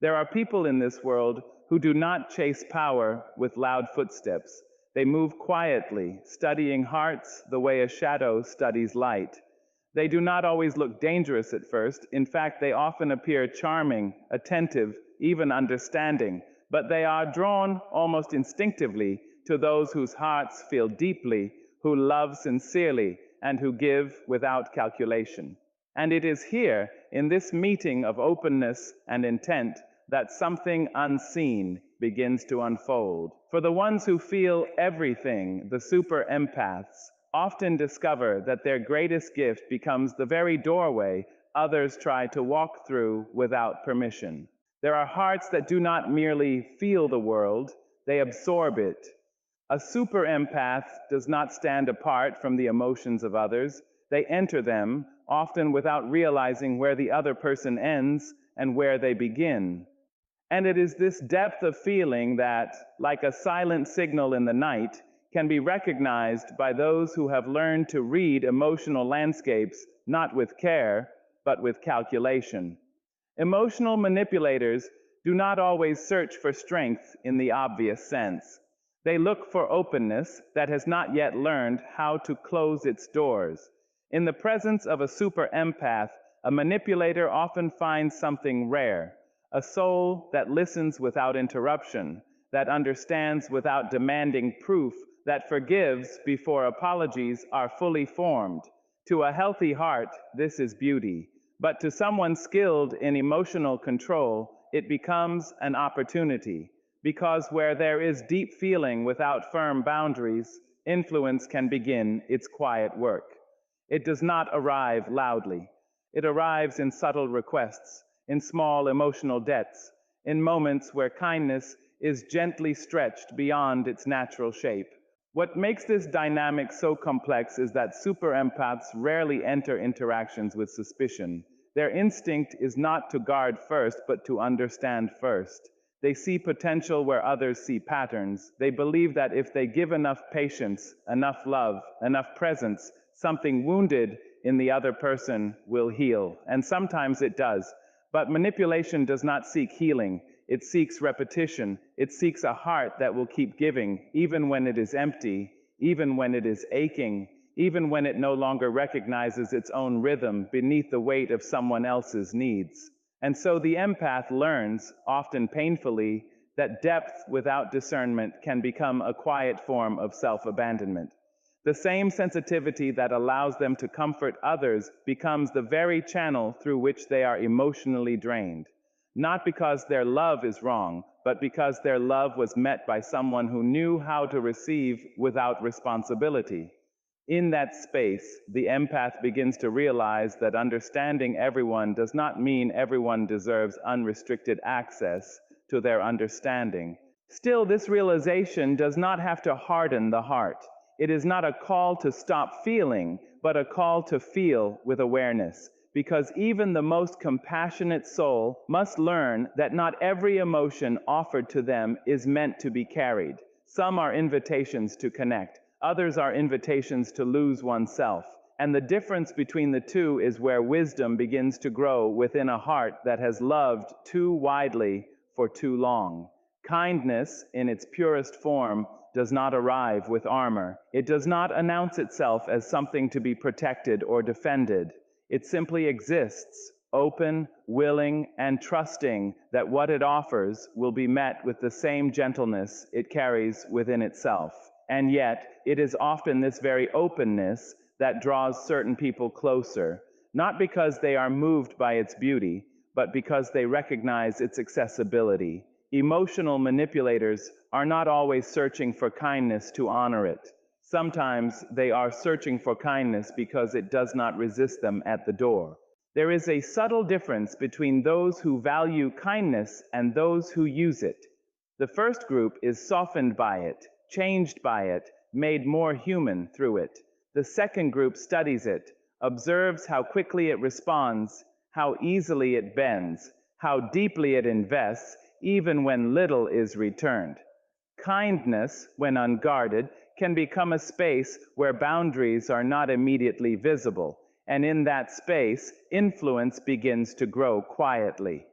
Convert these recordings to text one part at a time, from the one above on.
There are people in this world who do not chase power with loud footsteps. They move quietly, studying hearts the way a shadow studies light. They do not always look dangerous at first. In fact, they often appear charming, attentive, even understanding. But they are drawn almost instinctively to those whose hearts feel deeply, who love sincerely, and who give without calculation. And it is here, in this meeting of openness and intent, that something unseen begins to unfold. For the ones who feel everything, the super empaths, often discover that their greatest gift becomes the very doorway others try to walk through without permission. There are hearts that do not merely feel the world, they absorb it. A super empath does not stand apart from the emotions of others. They enter them, often without realizing where the other person ends and where they begin. And it is this depth of feeling that, like a silent signal in the night, can be recognized by those who have learned to read emotional landscapes not with care, but with calculation. Emotional manipulators do not always search for strength in the obvious sense. They look for openness that has not yet learned how to close its doors. In the presence of a super empath, a manipulator often finds something rare, a soul that listens without interruption, that understands without demanding proof, that forgives before apologies are fully formed. To a healthy heart, this is beauty. But to someone skilled in emotional control, it becomes an opportunity. Because where there is deep feeling without firm boundaries, influence can begin its quiet work. It does not arrive loudly. It arrives in subtle requests, in small emotional debts, in moments where kindness is gently stretched beyond its natural shape. What makes this dynamic so complex is that super empaths rarely enter interactions with suspicion. Their instinct is not to guard first, but to understand first. They see potential where others see patterns. They believe that if they give enough patience, enough love, enough presence, something wounded in the other person will heal. And sometimes it does. But manipulation does not seek healing. It seeks repetition. It seeks a heart that will keep giving, even when it is empty, even when it is aching, even when it no longer recognizes its own rhythm beneath the weight of someone else's needs. And so the empath learns, often painfully, that depth without discernment can become a quiet form of self-abandonment. The same sensitivity that allows them to comfort others becomes the very channel through which they are emotionally drained. Not because their love is wrong, but because their love was met by someone who knew how to receive without responsibility. In that space, the empath begins to realize that understanding everyone does not mean everyone deserves unrestricted access to their understanding. Still, this realization does not have to harden the heart. It is not a call to stop feeling, but a call to feel with awareness. Because even the most compassionate soul must learn that not every emotion offered to them is meant to be carried. Some are invitations to connect. Others are invitations to lose oneself. And the difference between the two is where wisdom begins to grow within a heart that has loved too widely for too long. Kindness, in its purest form, does not arrive with armor. It does not announce itself as something to be protected or defended. It simply exists, open, willing, and trusting that what it offers will be met with the same gentleness it carries within itself. And yet, it is often this very openness that draws certain people closer, not because they are moved by its beauty, but because they recognize its accessibility. Emotional manipulators are not always searching for kindness to honor it. Sometimes they are searching for kindness because it does not resist them at the door. There is a subtle difference between those who value kindness and those who use it. The first group is softened by it, changed by it, made more human through it. The second group studies it, observes how quickly it responds, how easily it bends, how deeply it invests, even when little is returned. Kindness, when unguarded, can become a space where boundaries are not immediately visible, and in that space, influence begins to grow quietly.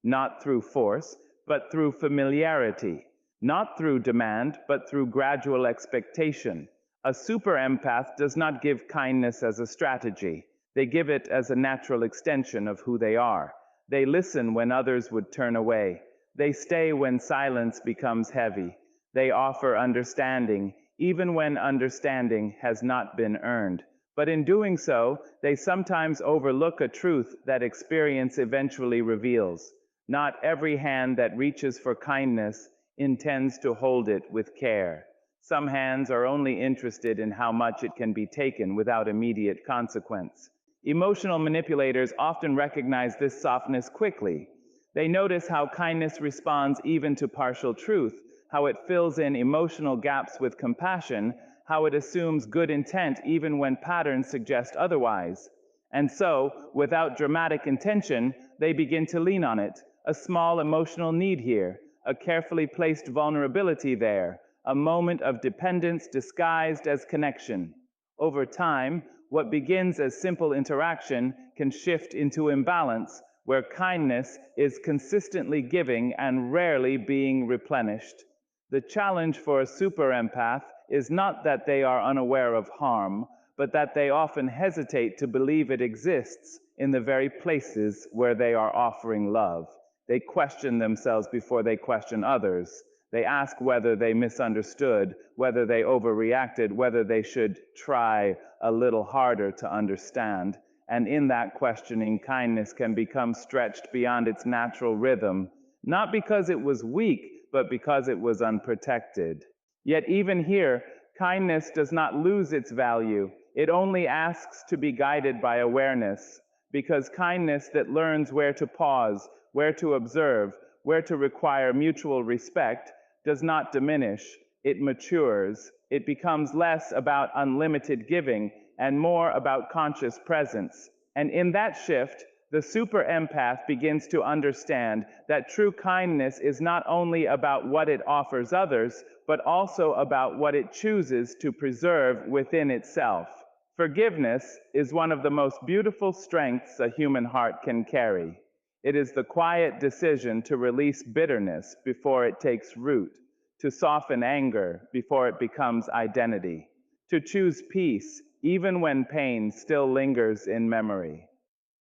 not through force, but through familiarity, not through demand, but through gradual expectation. A super empath does not give kindness as a strategy. They give it as a natural extension of who they are. They listen when others would turn away. They stay when silence becomes heavy. They offer understanding, even when understanding has not been earned. But in doing so, they sometimes overlook a truth that experience eventually reveals. Not every hand that reaches for kindness intends to hold it with care. Some hands are only interested in how much it can be taken without immediate consequence. Emotional manipulators often recognize this softness quickly. They notice how kindness responds even to partial truth, how it fills in emotional gaps with compassion, how it assumes good intent even when patterns suggest otherwise. And so, without dramatic intention, they begin to lean on it. A small emotional need here, a carefully placed vulnerability there, a moment of dependence disguised as connection. Over time, what begins as simple interaction can shift into imbalance, where kindness is consistently giving and rarely being replenished. The challenge for a super empath is not that they are unaware of harm, but that they often hesitate to believe it exists in the very places where they are offering love. They question themselves before they question others. They ask whether they misunderstood, whether they overreacted, whether they should try a little harder to understand. And in that questioning, kindness can become stretched beyond its natural rhythm, not because it was weak, but because it was unprotected. Yet even here, kindness does not lose its value. It only asks to be guided by awareness, because kindness that learns where to pause, where to observe, where to require mutual respect, does not diminish, it matures. It becomes less about unlimited giving and more about conscious presence. And in that shift, the super empath begins to understand that true kindness is not only about what it offers others, but also about what it chooses to preserve within itself. Forgiveness is one of the most beautiful strengths a human heart can carry. It is the quiet decision to release bitterness before it takes root, to soften anger before it becomes identity, to choose peace even when pain still lingers in memory.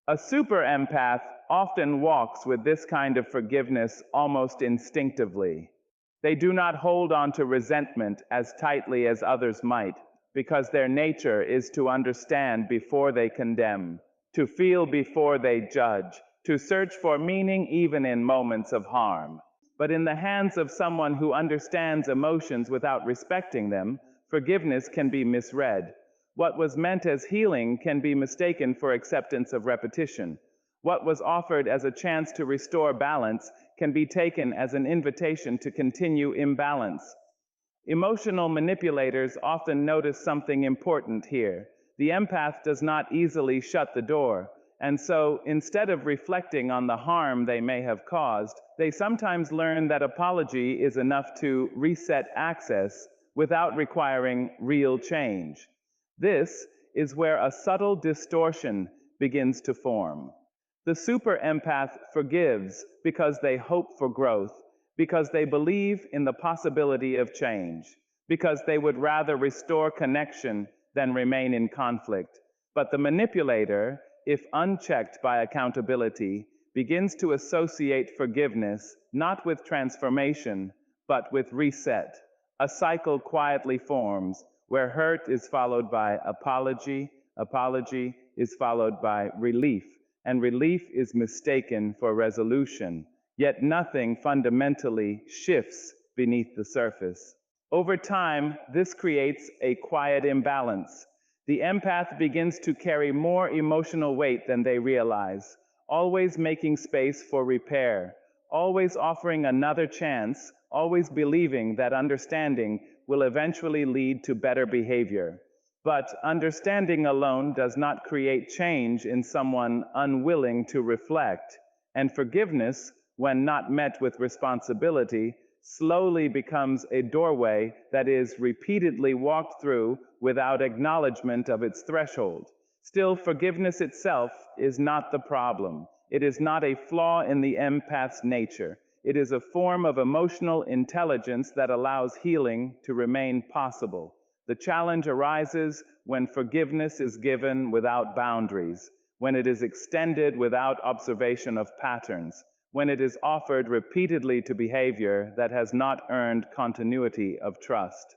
A super empath often walks with this kind of forgiveness almost instinctively. They do not hold on to resentment as tightly as others might, because their nature is to understand before they condemn, to feel before they judge, to search for meaning even in moments of harm. But in the hands of someone who understands emotions without respecting them, forgiveness can be misread. What was meant as healing can be mistaken for acceptance of repetition. What was offered as a chance to restore balance can be taken as an invitation to continue imbalance. Emotional manipulators often notice something important here. The empath does not easily shut the door, and so instead of reflecting on the harm they may have caused, they sometimes learn that apology is enough to reset access without requiring real change. This is where a subtle distortion begins to form. The super empath forgives because they hope for growth, because they believe in the possibility of change, because they would rather restore connection than remain in conflict. But the manipulator, if unchecked by accountability, begins to associate forgiveness not with transformation, but with reset. A cycle quietly forms where hurt is followed by apology, apology is followed by relief, and relief is mistaken for resolution. Yet nothing fundamentally shifts beneath the surface. Over time, this creates a quiet imbalance. The empath begins to carry more emotional weight than they realize, always making space for repair, always offering another chance, always believing that understanding will eventually lead to better behavior. But understanding alone does not create change in someone unwilling to reflect, and forgiveness, when not met with responsibility, slowly becomes a doorway that is repeatedly walked through without acknowledgement of its threshold. Still, forgiveness itself is not the problem. It is not a flaw in the empath's nature. It is a form of emotional intelligence that allows healing to remain possible. The challenge arises when forgiveness is given without boundaries, when it is extended without observation of patterns, when it is offered repeatedly to behavior that has not earned continuity of trust.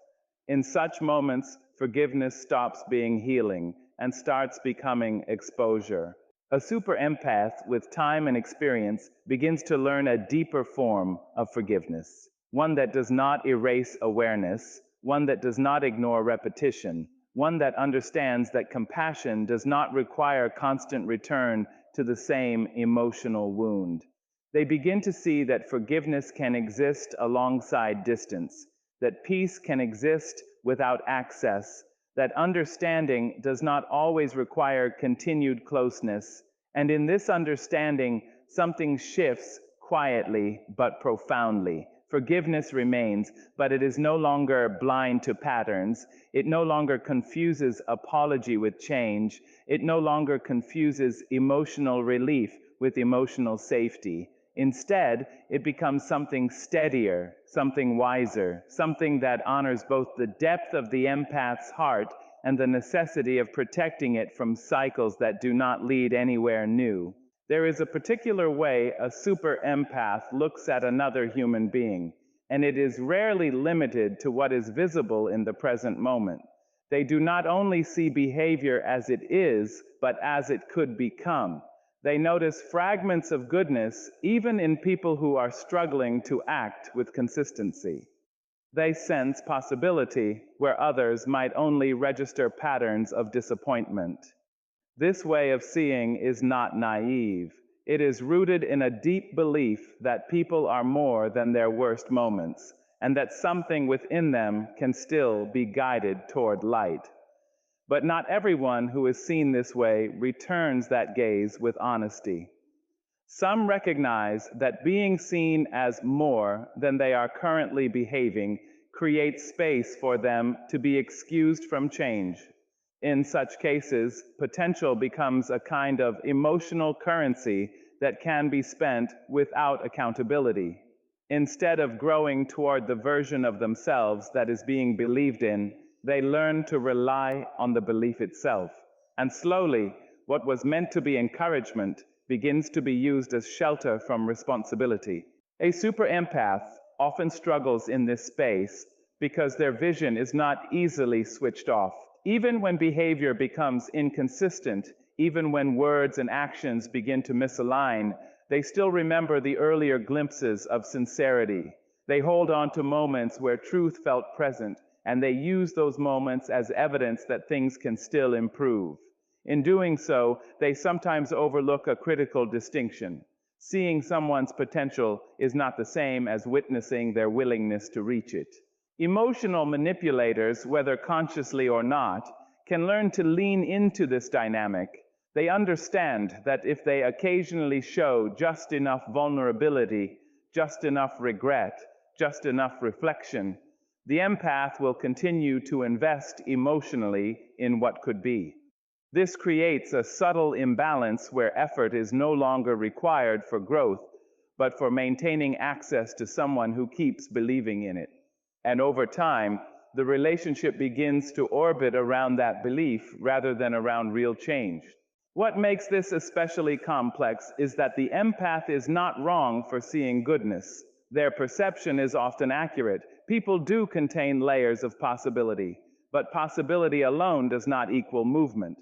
In such moments, forgiveness stops being healing and starts becoming exposure. A super empath with time and experience begins to learn a deeper form of forgiveness, one that does not erase awareness, one that does not ignore repetition, one that understands that compassion does not require constant return to the same emotional wound. They begin to see that forgiveness can exist alongside distance, that peace can exist without access, that understanding does not always require continued closeness, and in this understanding, something shifts quietly but profoundly. Forgiveness remains, but it is no longer blind to patterns. It no longer confuses apology with change. It no longer confuses emotional relief with emotional safety. Instead, it becomes something steadier, something wiser, something that honors both the depth of the empath's heart and the necessity of protecting it from cycles that do not lead anywhere new. There is a particular way a super empath looks at another human being, and it is rarely limited to what is visible in the present moment. They do not only see behavior as it is, but as it could become. They notice fragments of goodness even in people who are struggling to act with consistency. They sense possibility where others might only register patterns of disappointment. This way of seeing is not naive. It is rooted in a deep belief that people are more than their worst moments, and that something within them can still be guided toward light. But not everyone who is seen this way returns that gaze with honesty. Some recognize that being seen as more than they are currently behaving creates space for them to be excused from change. In such cases, potential becomes a kind of emotional currency that can be spent without accountability. Instead of growing toward the version of themselves that is being believed in, they learn to rely on the belief itself. And slowly, what was meant to be encouragement begins to be used as shelter from responsibility. A super empath often struggles in this space because their vision is not easily switched off. Even when behavior becomes inconsistent, even when words and actions begin to misalign, they still remember the earlier glimpses of sincerity. They hold on to moments where truth felt present, and they use those moments as evidence that things can still improve. In doing so, they sometimes overlook a critical distinction. Seeing someone's potential is not the same as witnessing their willingness to reach it. Emotional manipulators, whether consciously or not, can learn to lean into this dynamic. They understand that if they occasionally show just enough vulnerability, just enough regret, just enough reflection, the empath will continue to invest emotionally in what could be. This creates a subtle imbalance where effort is no longer required for growth, but for maintaining access to someone who keeps believing in it. And over time, the relationship begins to orbit around that belief rather than around real change. What makes this especially complex is that the empath is not wrong for seeing goodness. Their perception is often accurate. People do contain layers of possibility, but possibility alone does not equal movement.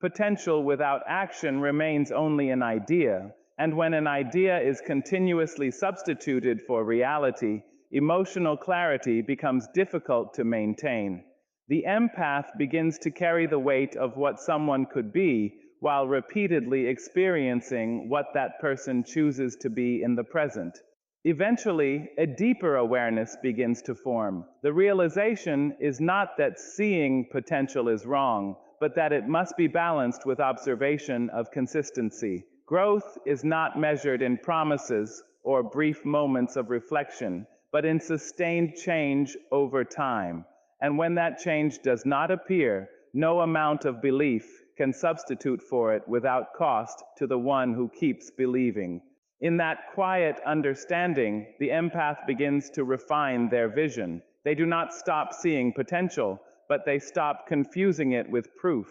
Potential without action remains only an idea, and when an idea is continuously substituted for reality, emotional clarity becomes difficult to maintain. The empath begins to carry the weight of what someone could be while repeatedly experiencing what that person chooses to be in the present. Eventually, a deeper awareness begins to form. The realization is not that seeing potential is wrong, but that it must be balanced with observation of consistency. Growth is not measured in promises or brief moments of reflection, but in sustained change over time. And when that change does not appear, no amount of belief can substitute for it without cost to the one who keeps believing. In that quiet understanding, the empath begins to refine their vision. They do not stop seeing potential, but they stop confusing it with proof.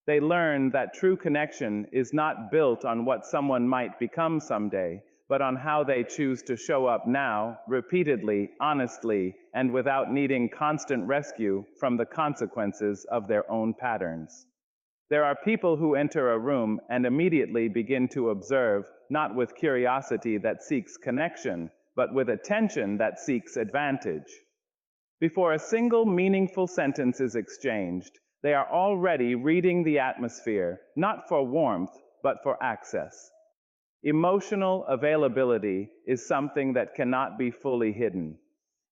They learn that true connection is not built on what someone might become someday, but on how they choose to show up now, repeatedly, honestly, and without needing constant rescue from the consequences of their own patterns. There are people who enter a room and immediately begin to observe, not with curiosity that seeks connection, but with attention that seeks advantage. Before a single meaningful sentence is exchanged, they are already reading the atmosphere, not for warmth, but for access. Emotional availability is something that cannot be fully hidden.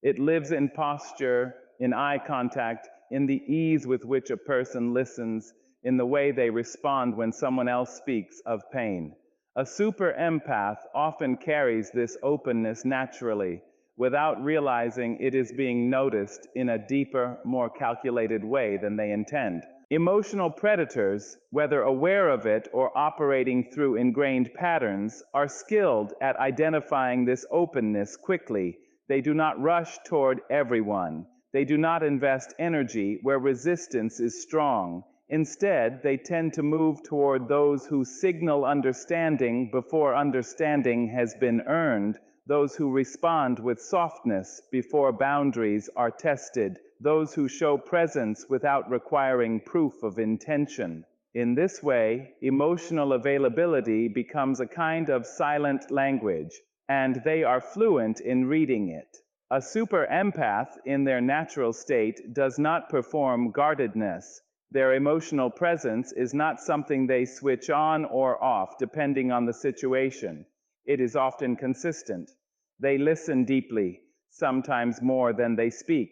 It lives in posture, in eye contact, in the ease with which a person listens, in the way they respond when someone else speaks of pain. A super empath often carries this openness naturally, without realizing it is being noticed in a deeper, more calculated way than they intend. Emotional predators, whether aware of it or operating through ingrained patterns, are skilled at identifying this openness quickly. They do not rush toward everyone. They do not invest energy where resistance is strong. Instead, they tend to move toward those who signal understanding before understanding has been earned, those who respond with softness before boundaries are tested, those who show presence without requiring proof of intention. In this way, emotional availability becomes a kind of silent language, and they are fluent in reading it. A super empath in their natural state does not perform guardedness. Their emotional presence is not something they switch on or off depending on the situation. It is often consistent. They listen deeply, sometimes more than they speak.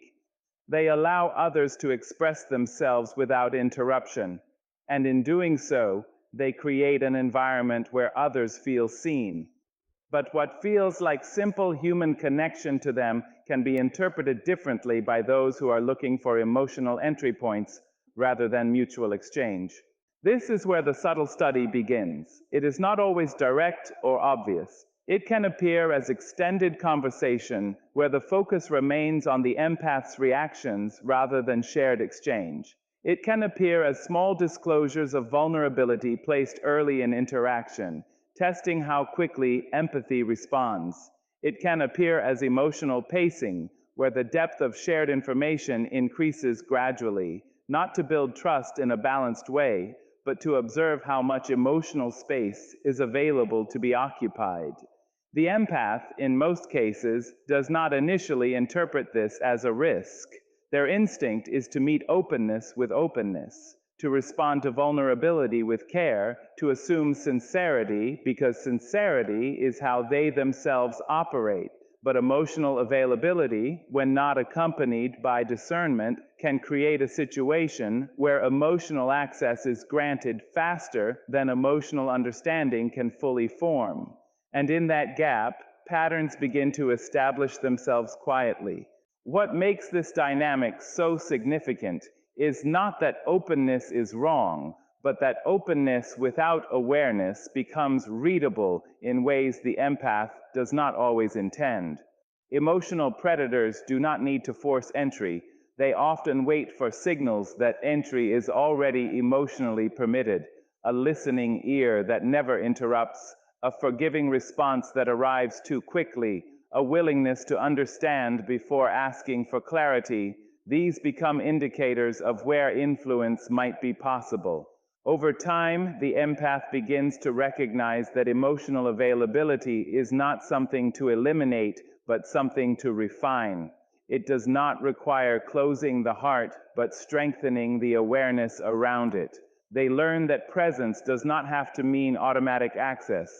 They allow others to express themselves without interruption, and in doing so, they create an environment where others feel seen. But what feels like simple human connection to them can be interpreted differently by those who are looking for emotional entry points rather than mutual exchange. This is where the subtle study begins. It is not always direct or obvious. It can appear as extended conversation where the focus remains on the empath's reactions rather than shared exchange. It can appear as small disclosures of vulnerability placed early in interaction, testing how quickly empathy responds. It can appear as emotional pacing, where the depth of shared information increases gradually, not to build trust in a balanced way, but to observe how much emotional space is available to be occupied. The empath, in most cases, does not initially interpret this as a risk. Their instinct is to meet openness with openness, to respond to vulnerability with care, to assume sincerity, because sincerity is how they themselves operate. But emotional availability, when not accompanied by discernment, can create a situation where emotional access is granted faster than emotional understanding can fully form. And in that gap, patterns begin to establish themselves quietly. What makes this dynamic so significant is not that openness is wrong, but that openness without awareness becomes readable in ways the empath does not always intend. Emotional predators do not need to force entry. They often wait for signals that entry is already emotionally permitted, a listening ear that never interrupts, a forgiving response that arrives too quickly, a willingness to understand before asking for clarity. These become indicators of where influence might be possible. Over time, the empath begins to recognize that emotional availability is not something to eliminate, but something to refine. It does not require closing the heart, but strengthening the awareness around it. They learn that presence does not have to mean automatic access,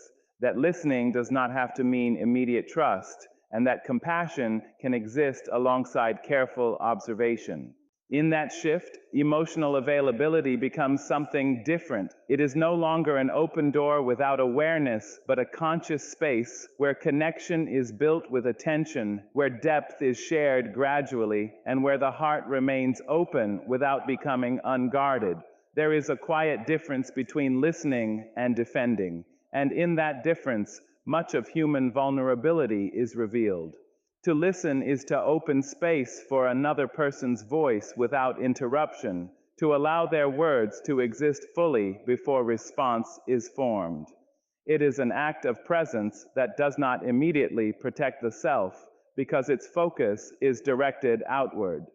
that listening does not have to mean immediate trust, and that compassion can exist alongside careful observation. In that shift, emotional availability becomes something different. It is no longer an open door without awareness, but a conscious space where connection is built with attention, where depth is shared gradually, and where the heart remains open without becoming unguarded. There is a quiet difference between listening and defending, and in that difference, much of human vulnerability is revealed. To listen is to open space for another person's voice without interruption, to allow their words to exist fully before response is formed. It is an act of presence that does not immediately protect the self because its focus is directed outward.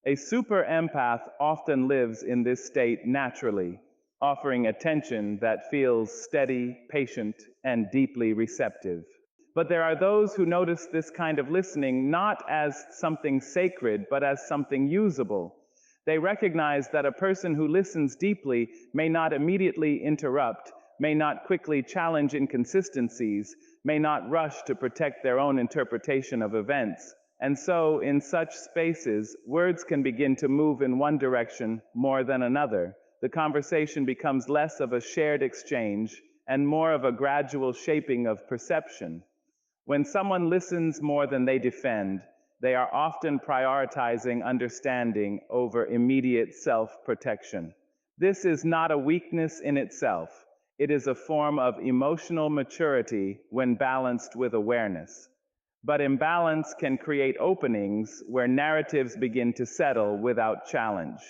A super empath often lives in this state naturally, offering attention that feels steady, patient, and deeply receptive. But there are those who notice this kind of listening not as something sacred, but as something usable. They recognize that a person who listens deeply may not immediately interrupt, may not quickly challenge inconsistencies, may not rush to protect their own interpretation of events. And so, in such spaces, words can begin to move in one direction more than another. The conversation becomes less of a shared exchange and more of a gradual shaping of perception. When someone listens more than they defend, they are often prioritizing understanding over immediate self-protection. This is not a weakness in itself. It is a form of emotional maturity when balanced with awareness. But imbalance can create openings where narratives begin to settle without challenge.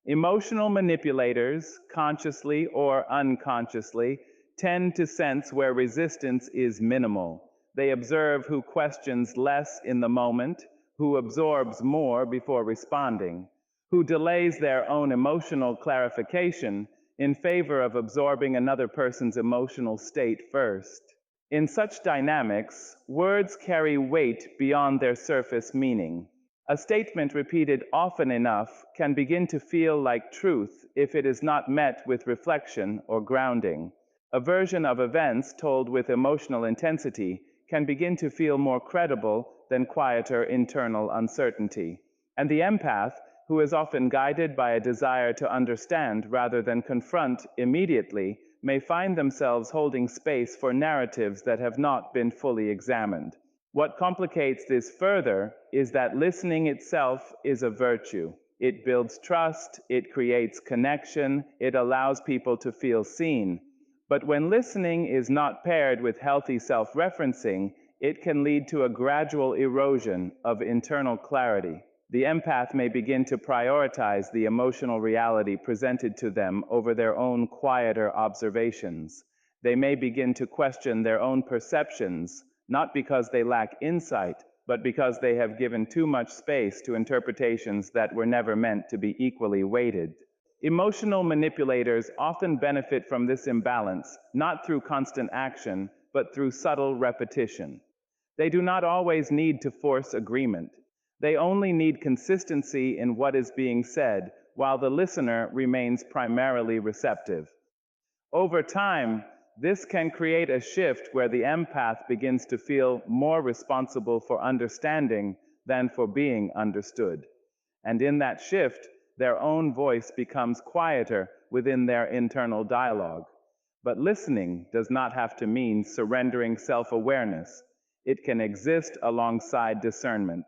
Emotional manipulators, consciously or unconsciously, tend to sense where resistance is minimal. They observe who questions less in the moment, who absorbs more before responding, who delays their own emotional clarification in favor of absorbing another person's emotional state first. In such dynamics, words carry weight beyond their surface meaning. A statement repeated often enough can begin to feel like truth if it is not met with reflection or grounding. A version of events told with emotional intensity can begin to feel more credible than quieter internal uncertainty. And the empath, who is often guided by a desire to understand rather than confront immediately, may find themselves holding space for narratives that have not been fully examined. What complicates this further is that listening itself is a virtue. It builds trust, it creates connection, it allows people to feel seen. But when listening is not paired with healthy self-referencing, it can lead to a gradual erosion of internal clarity. The empath may begin to prioritize the emotional reality presented to them over their own quieter observations. They may begin to question their own perceptions, not because they lack insight, but because they have given too much space to interpretations that were never meant to be equally weighted. Emotional manipulators often benefit from this imbalance, not through constant action, but through subtle repetition. They do not always need to force agreement. They only need consistency in what is being said, while the listener remains primarily receptive. Over time, this can create a shift where the empath begins to feel more responsible for understanding than for being understood. And in that shift, their own voice becomes quieter within their internal dialogue. But listening does not have to mean surrendering self-awareness. It can exist alongside discernment.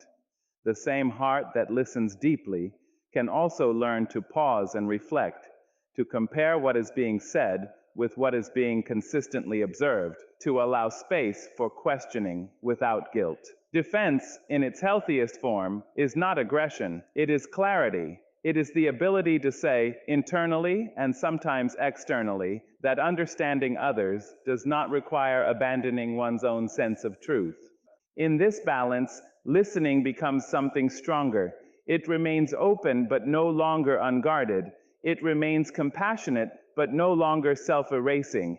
The same heart that listens deeply can also learn to pause and reflect, to compare what is being said with what is being consistently observed, to allow space for questioning without guilt. Defense, in its healthiest form, is not aggression, it is clarity. It is the ability to say, internally and sometimes externally, that understanding others does not require abandoning one's own sense of truth. In this balance, listening becomes something stronger. It remains open but no longer unguarded. It remains compassionate but no longer self-erasing.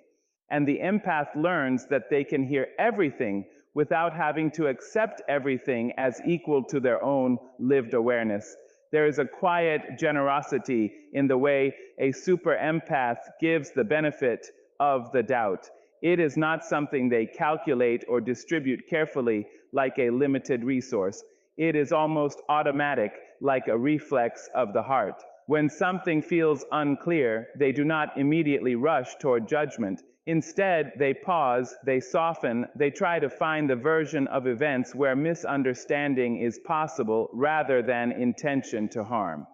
And the empath learns that they can hear everything without having to accept everything as equal to their own lived awareness. There is a quiet generosity in the way a super empath gives the benefit of the doubt. It is not something they calculate or distribute carefully like a limited resource. It is almost automatic, like a reflex of the heart. When something feels unclear, they do not immediately rush toward judgment. Instead, they pause, they soften, they try to find the version of events where misunderstanding is possible rather than intention to harm.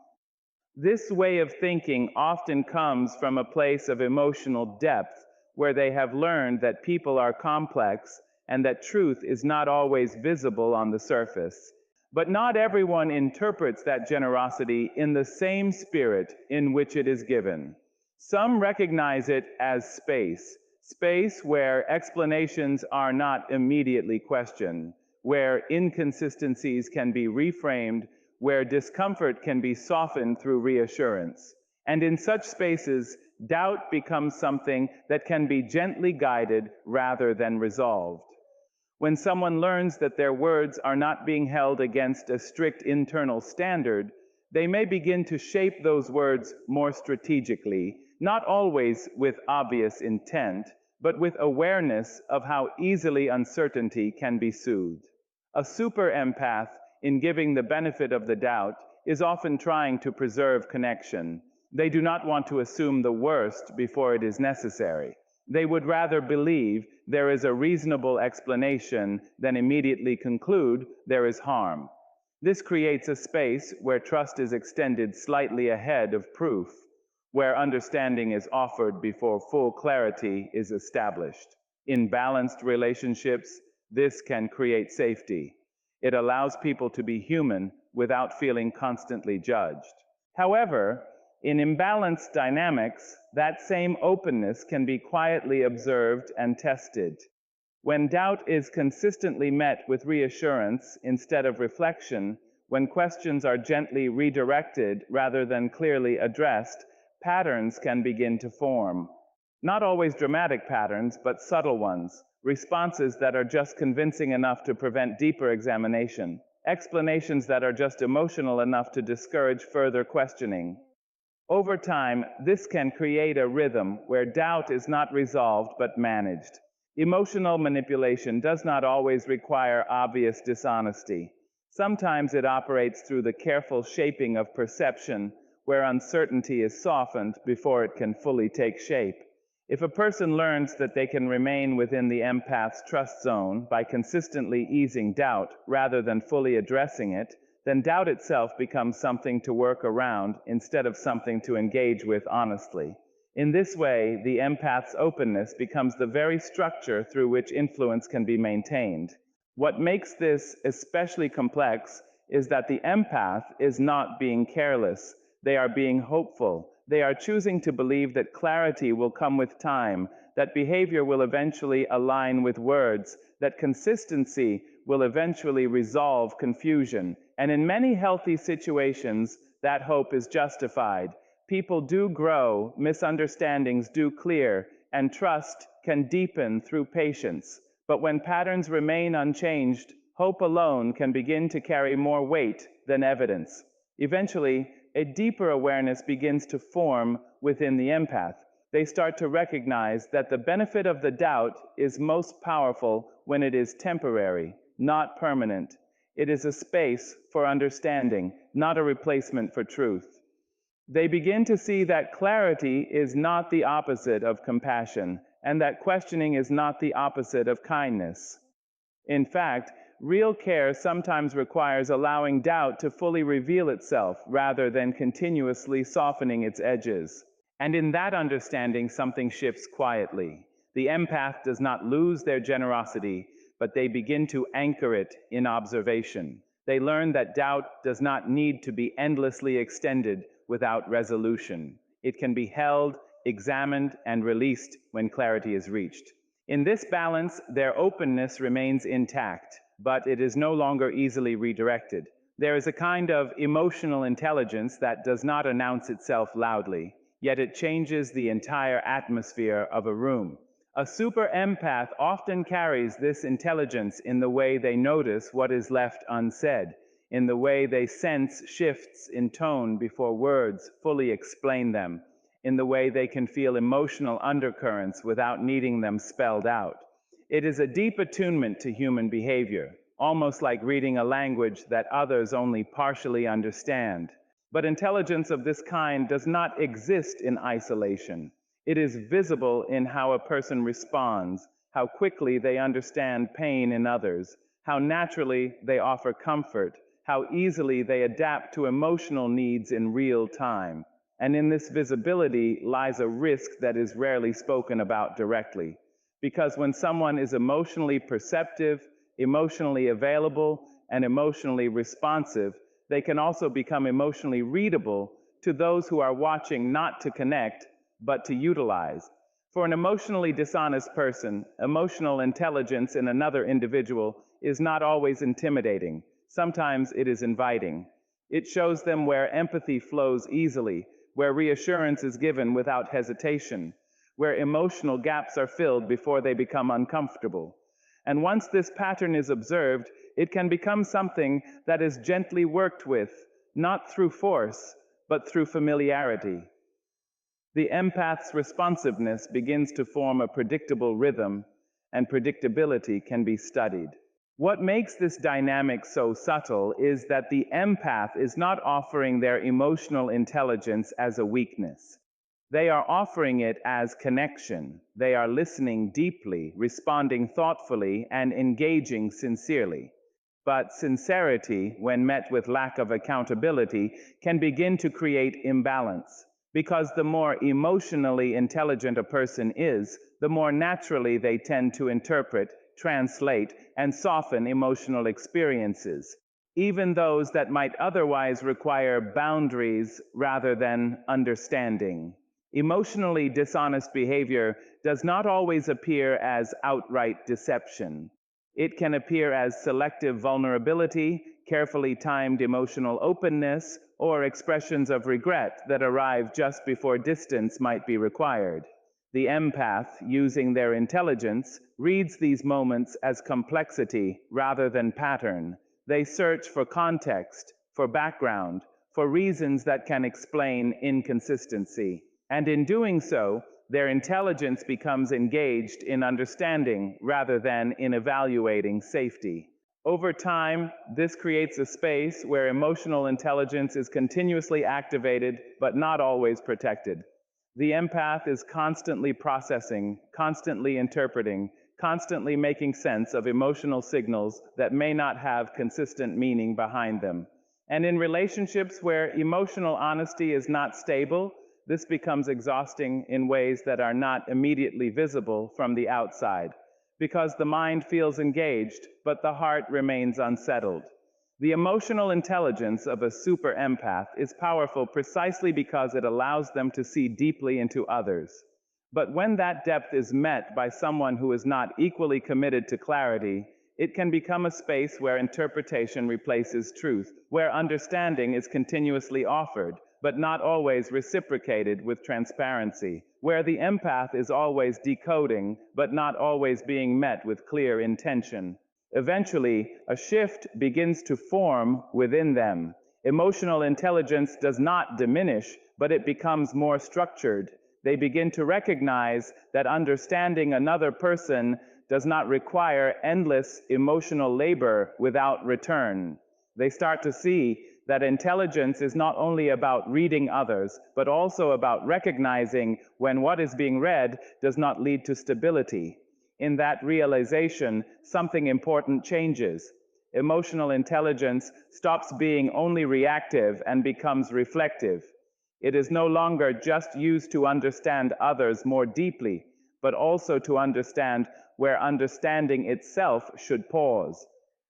This way of thinking often comes from a place of emotional depth, where they have learned that people are complex and that truth is not always visible on the surface. But not everyone interprets that generosity in the same spirit in which it is given. Some recognize it as space where explanations are not immediately questioned, where inconsistencies can be reframed, where discomfort can be softened through reassurance. And in such spaces, doubt becomes something that can be gently guided rather than resolved. When someone learns that their words are not being held against a strict internal standard, they may begin to shape those words more strategically, not always with obvious intent, but with awareness of how easily uncertainty can be soothed. A super empath, in giving the benefit of the doubt, is often trying to preserve connection. They do not want to assume the worst before it is necessary. They would rather believe there is a reasonable explanation than immediately conclude there is harm. This creates a space where trust is extended slightly ahead of proof, where understanding is offered before full clarity is established. In balanced relationships, this can create safety. It allows people to be human without feeling constantly judged. However, in imbalanced dynamics, that same openness can be quietly observed and tested. When doubt is consistently met with reassurance instead of reflection, when questions are gently redirected rather than clearly addressed, patterns can begin to form. Not always dramatic patterns, but subtle ones, responses that are just convincing enough to prevent deeper examination, explanations that are just emotional enough to discourage further questioning. Over time, this can create a rhythm where doubt is not resolved but managed. Emotional manipulation does not always require obvious dishonesty. Sometimes it operates through the careful shaping of perception, where uncertainty is softened before it can fully take shape. If a person learns that they can remain within the empath's trust zone by consistently easing doubt rather than fully addressing it, then doubt itself becomes something to work around instead of something to engage with honestly. In this way, the empath's openness becomes the very structure through which influence can be maintained. What makes this especially complex is that the empath is not being careless. They are being hopeful. They are choosing to believe that clarity will come with time, that behavior will eventually align with words, that consistency will eventually resolve confusion. And in many healthy situations, that hope is justified. People do grow, misunderstandings do clear, and trust can deepen through patience. But when patterns remain unchanged, hope alone can begin to carry more weight than evidence. Eventually, a deeper awareness begins to form within the empath. They start to recognize that the benefit of the doubt is most powerful when it is temporary, not permanent. It is a space for understanding, not a replacement for truth. They begin to see that clarity is not the opposite of compassion, and that questioning is not the opposite of kindness. In fact, real care sometimes requires allowing doubt to fully reveal itself rather than continuously softening its edges. And in that understanding, something shifts quietly. The empath does not lose their generosity, but they begin to anchor it in observation. They learn that doubt does not need to be endlessly extended without resolution. It can be held, examined, and released when clarity is reached. In this balance, their openness remains intact, but it is no longer easily redirected. There is a kind of emotional intelligence that does not announce itself loudly, yet it changes the entire atmosphere of a room. A super empath often carries this intelligence in the way they notice what is left unsaid, in the way they sense shifts in tone before words fully explain them, in the way they can feel emotional undercurrents without needing them spelled out. It is a deep attunement to human behavior, almost like reading a language that others only partially understand. But intelligence of this kind does not exist in isolation. It is visible in how a person responds, how quickly they understand pain in others, how naturally they offer comfort, how easily they adapt to emotional needs in real time. And in this visibility lies a risk that is rarely spoken about directly. Because when someone is emotionally perceptive, emotionally available, and emotionally responsive, they can also become emotionally readable to those who are watching not to connect, but to utilize. For an emotionally dishonest person, emotional intelligence in another individual is not always intimidating. Sometimes it is inviting. It shows them where empathy flows easily, where reassurance is given without hesitation, where emotional gaps are filled before they become uncomfortable. And once this pattern is observed, it can become something that is gently worked with, not through force, but through familiarity. The empath's responsiveness begins to form a predictable rhythm, and predictability can be studied. What makes this dynamic so subtle is that the empath is not offering their emotional intelligence as a weakness. They are offering it as connection. They are listening deeply, responding thoughtfully, and engaging sincerely. But sincerity, when met with lack of accountability, can begin to create imbalance. Because the more emotionally intelligent a person is, the more naturally they tend to interpret, translate, and soften emotional experiences, even those that might otherwise require boundaries rather than understanding. Emotionally dishonest behavior does not always appear as outright deception. It can appear as selective vulnerability, carefully timed emotional openness, or expressions of regret that arrive just before distance might be required. The empath, using their intelligence, reads these moments as complexity rather than pattern. They search for context, for background, for reasons that can explain inconsistency. And in doing so, their intelligence becomes engaged in understanding rather than in evaluating safety. Over time, this creates a space where emotional intelligence is continuously activated but not always protected. The empath is constantly processing, constantly interpreting, constantly making sense of emotional signals that may not have consistent meaning behind them. And in relationships where emotional honesty is not stable, this becomes exhausting in ways that are not immediately visible from the outside, because the mind feels engaged, but the heart remains unsettled. The emotional intelligence of a super empath is powerful precisely because it allows them to see deeply into others. But when that depth is met by someone who is not equally committed to clarity, it can become a space where interpretation replaces truth, where understanding is continuously offered, but not always reciprocated with transparency, where the empath is always decoding, but not always being met with clear intention. Eventually, a shift begins to form within them. Emotional intelligence does not diminish, but it becomes more structured. They begin to recognize that understanding another person does not require endless emotional labor without return. They start to see that intelligence is not only about reading others, but also about recognizing when what is being read does not lead to stability. In that realization, something important changes. Emotional intelligence stops being only reactive and becomes reflective. It is no longer just used to understand others more deeply, but also to understand where understanding itself should pause.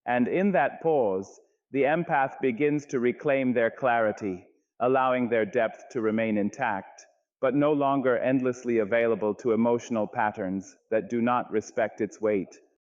And in that pause, the empath begins to reclaim their clarity, allowing their depth to remain intact, but no longer endlessly available to emotional patterns that do not respect its weight.